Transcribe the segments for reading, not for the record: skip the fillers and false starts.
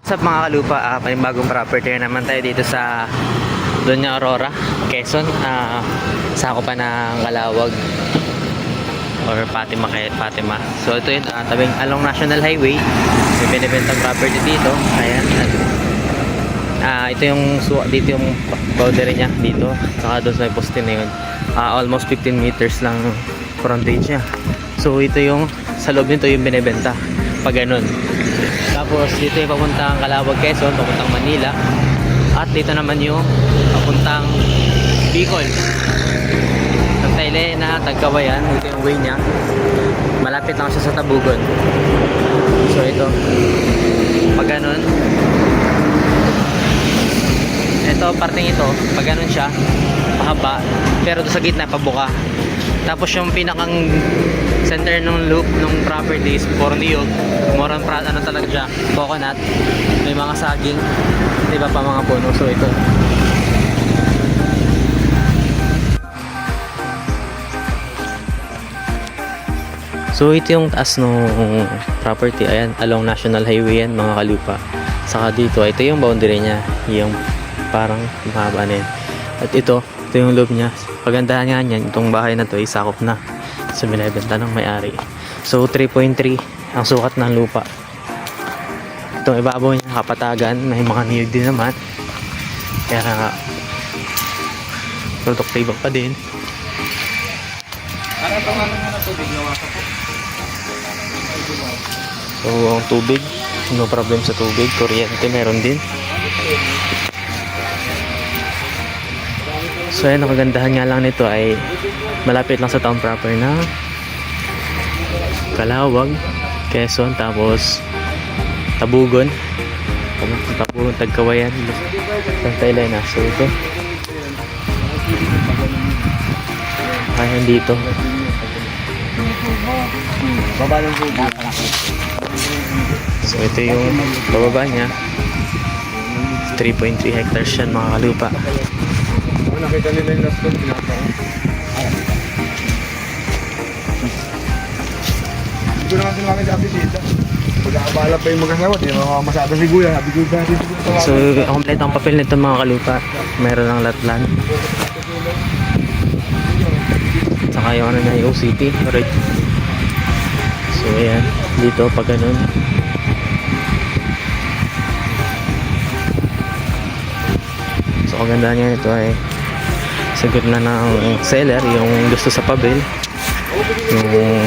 What's up mga kalupa, panibagong property na naman tayo dito sa Doña Aurora, Quezon. Sako pa ng Calawag or Fatima. So ito yung tabing along National Highway. May binibentang property dito. Ayan. Ito yung dito yung boundary niya dito. Saka doon sa poste na yun. Almost 15 meters lang frontage niya. So ito yung sa loob nito yung binibenta. Pag ganun. Tapos dito yung papuntang Calawag, Quezon, papuntang Manila. At dito naman yung papuntang Bicol. Santa Elena, Tagkawayan, ito yung way niya. Malapit lang siya sa Tabugon. So ito, pag ganun, ito, parting ito, pag ganun siya, mahaba, pero doon sa gitna, pabuka. Tapos yung pinakang center ng loop ng properties, puro niyog, moron ano talaga siya, coconut, may mga saging, iba pa mga puno. So ito. So ito yung taas ng property, ayan, along National Highway yan mga kalupa. Saka dito, ito yung boundary niya, yung parang mahaba na yan. At ito yung loob niya. Pagandahan nga niyan, itong bahay na to ay sakop na sa binibenta ng may-ari. So 3.3 ang sukat ng lupa. Itong ibabaw niya, kapatagan, may mga niyog din naman. Kaya produktibo pa din. Ano itong ano na tubig na wasa po? So ang tubig, no problem sa tubig. Kuryente meron din. So ayan, ang kagandahan nga lang nito ay malapit lang sa town proper na Calawag, Quezon, tapos Tabugon, Tagkawayan, Santa Elena. So ito, ayan dito. So ito yung bababa niya. 3.3 hectares yan mga kalupa. Nakita nila yung last one, pinapa ko. Hindi ko naman sinabi sa abisita. Pagkakabala pa yung magkasawat, yung mga masada si Guya. Sabi ko ba natin siguro. So kompleto ang papel nito mga kalupa. Meron ng latlan. Saka yung ano na yung OCT. Right. So ayan, dito pag ganun. So ang ganda niya ito ay sagot na ng seller yung gusto sa pabil, yung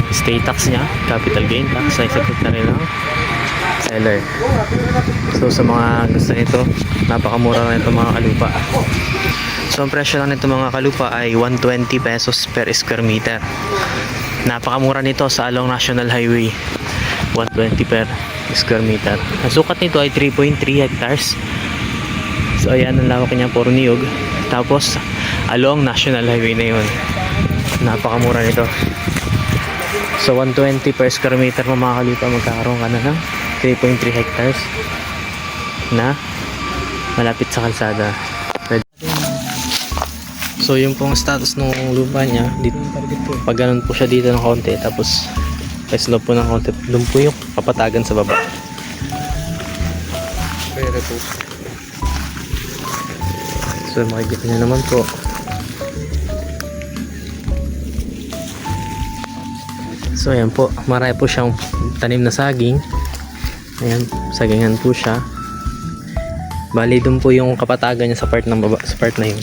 state tax niya, capital gain tax ay sagot na rin ng seller. So sa mga gusto nito, napakamura na ito mga kalupa. So ang presyo lang nito mga kalupa ay 120 pesos per square meter. Napakamura nito sa along National Highway, 120 per square meter. Ang sukat nito ay 3.3 hectares. So ayan ang lawak niya, puro niyog. Tapos along National Highway na yun. Napakamura nito. So 120 per square meter mga kalupa, magkakaroon ka na ng 3.3 hectares na malapit sa kalsada. So yung pong status ng lupa niya dito, pag ganun po siya dito ng konti, tapos slow po ng konti, doon po yung papatagan sa baba. Pwede po. So makikita nyo naman po. So ayan po, marami po siyang tanim na saging. Ayan, sagingan po siya. Bali doon po yung kapatagan niya sa part ng baba, sa part na yun.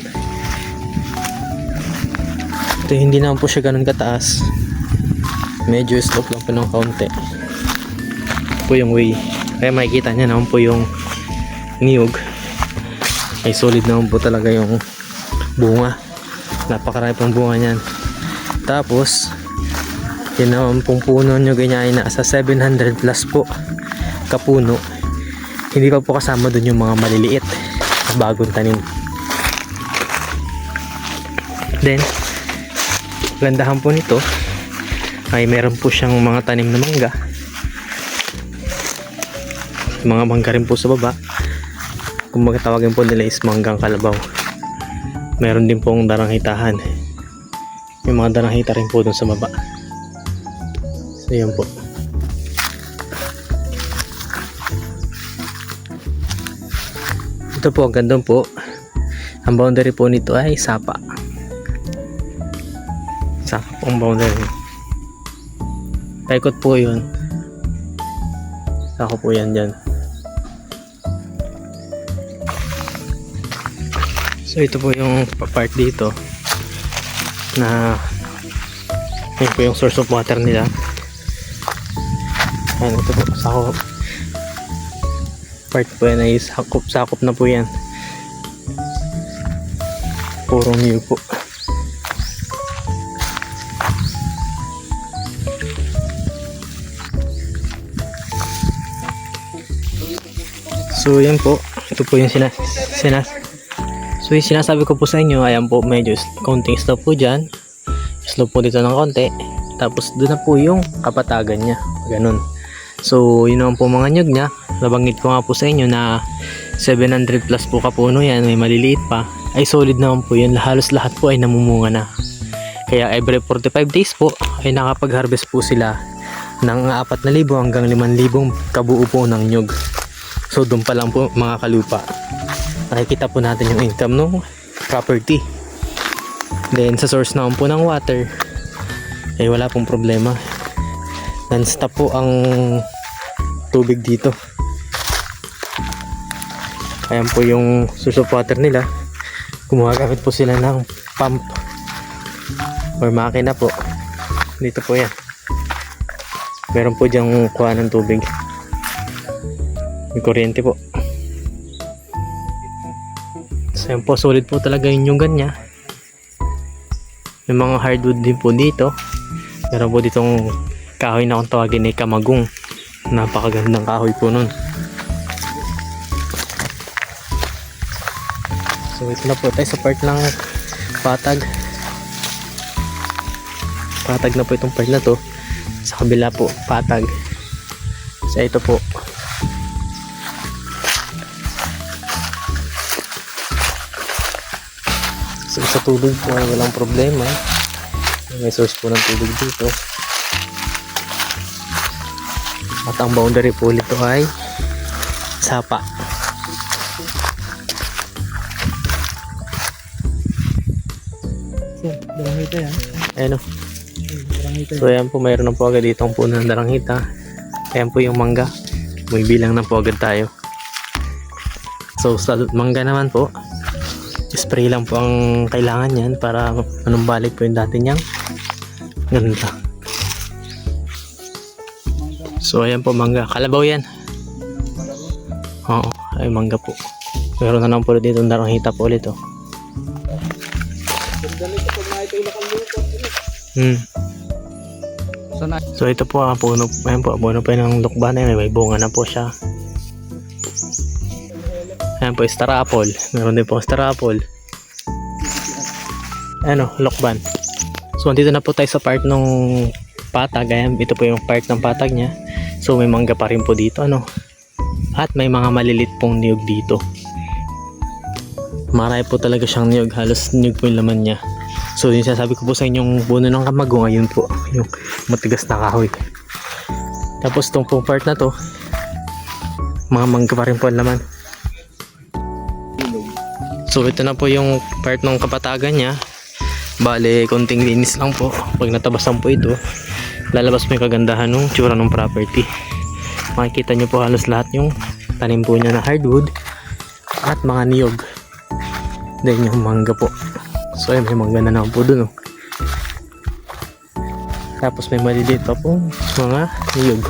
Ito hindi naman po siya ganun kataas. Medyo slope lang po ng kaunti. Ito po yung way. Kaya makikita nyo naman po yung niyog. Ay solid naman po talaga yung bunga. Napakarami pong bunga niyan. Tapos yun naman pong puno nyo ganyan ay nasa 700 plus po kapuno. Hindi pa po kasama dun yung mga maliliit na bagong tanim. Then gandahan po nito ay meron po siyang mga tanim na mangga. Mga mangga rin po sa baba. Kung magtawagin po nila is manggang kalabaw. Meron din pong daranghitahan. May mga daranghita rin po dun sa baba. So yan po. Ito po, ang ganda po. Ang boundary po nito ay Sapa. Sapa po ang boundary. Paikot po yun. Ako po yan dyan. So ito po yung part dito na yun po yung source of water nila. Ayan, ito po sakop. Part po yan ay sakop na po yan. Purong new po. So yan po, ito po yung so yung sinasabi ko po sa inyo, ayan po, medyo konting slope po dyan, slope po dito ng konti, tapos doon na po yung kapatagan nya, ganun. So yun naman po mga nyug nya, nabanggit ko nga po sa inyo na 700 plus po kapuno yan, may maliliit pa, ay solid naman po yun, halos lahat po ay namumunga na. Kaya every 45 days po ay nakapag-harvest po sila ng 4,000 hanggang 5,000 kabuo po ng nyug. So doon pa lang po mga kalupa, nakikita po natin yung income ng property. Then sa source naman po ng water ay wala pong problema, non-stop po ang tubig dito. Ayan po yung source of water nila, gumagamit po sila ng pump or makina po. Dito po yan, meron po dyang kuha ng tubig, may kuryente po. So yan po, solid po talaga yung ganya. May mga hardwood din po dito. Meron po ditong kahoy na kung tawagin ay kamagong. Napakagandang kahoy po nun. So ito na po tayo sa part ng patag. Patag na po itong part na to. Sa kabila po, patag. So ito po, so sa tubig po ay walang problema, may source po ng tubig dito, at ang boundary po nito ay Sapa. So, darangita yan. Ayan o. Darangita So ayan po, mayroon na po agad dito ang puno ng daranghita. Ayan po yung mangga, may bilang na po agad tayo. So sa mangga naman po, spray lang po ang kailangan yan para manumbalik po yung dati niyang ganda. So ayan po, mangga, kalabaw yan. Oo, ay mangga po. Meron na lang po dito ang daranghita po ulit oh. So ito po ang puno, ayan po, puno pa ng lukban na may bunga na po siya. Ayan po, star apple. Meron din po star apple. Ano, lokban. So andito na po tayo sa part ng patag. Ayan, ito po yung part ng patag niya. So may mangga pa rin po dito, ano. At may mga malilit pong niyog dito. Marami po talaga siyang niyog. Halos niyog po yung laman niya. So yung sasabi ko po sa inyong puno ng kamago, ngayon po yung matigas na kahoy. Tapos itong pong part na to, mga mangga pa rin po ang laman. So ito na po yung part ng kapatagan niya. Bale, konting linis lang po. Pag natabasan po ito, lalabas mo yung kagandahan ng tsura ng property. Makikita nyo po halos lahat yung tanim po niya na hardwood at mga niyog. Then yung mangga po. So may mangga na naman po dun oh. Tapos may maliliit pa po mga niyog.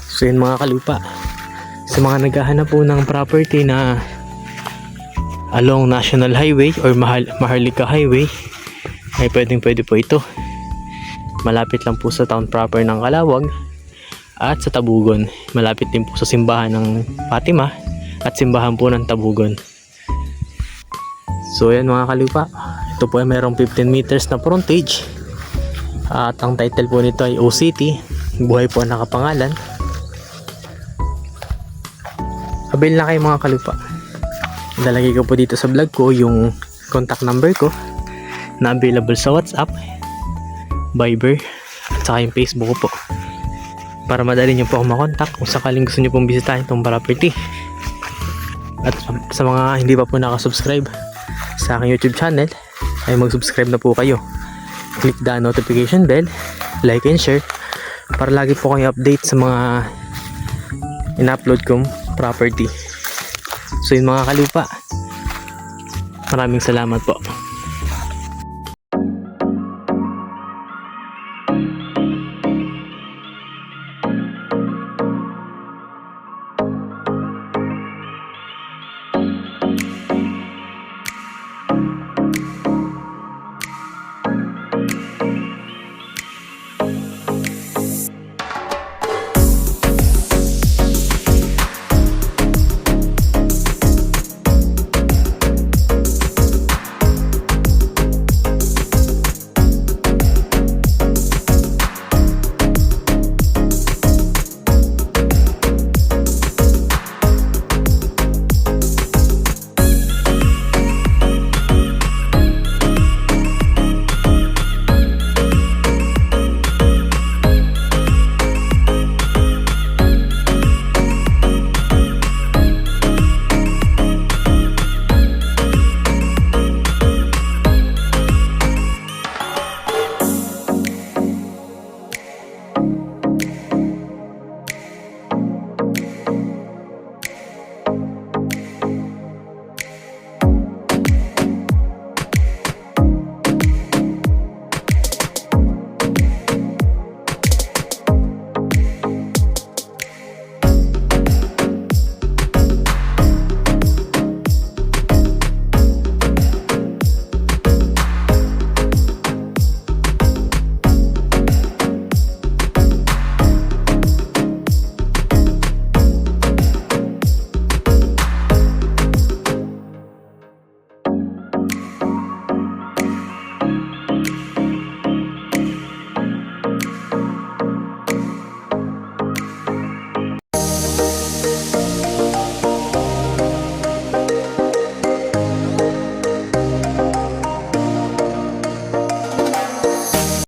So yun mga kalupa, sa mga naghahanap po ng property na along National Highway or Maharlika Highway, ay pwede po ito. Malapit lang po sa town proper ng Calawag at sa Tabugon. Malapit din po sa simbahan ng Fatima at simbahan po ng Tabugon. So yan mga kalupa, ito po ay merong 15 meters na frontage at ang title po nito ay OCT, buhay po ang nakapangalan. Avail na kayo mga kalupa. Lalagay ko po dito sa vlog ko yung contact number ko na available sa WhatsApp, Viber at saka yung Facebook ko po, para madali nyo po ako makontak kung sakaling gusto nyo pong bisitahin itong property. At sa mga hindi pa po nakasubscribe sa aking YouTube channel, ay mag-subscribe na po kayo. Click the notification bell, like and share para lagi po kayo update sa mga in-upload kong property. So yun mga kalupa, maraming salamat po.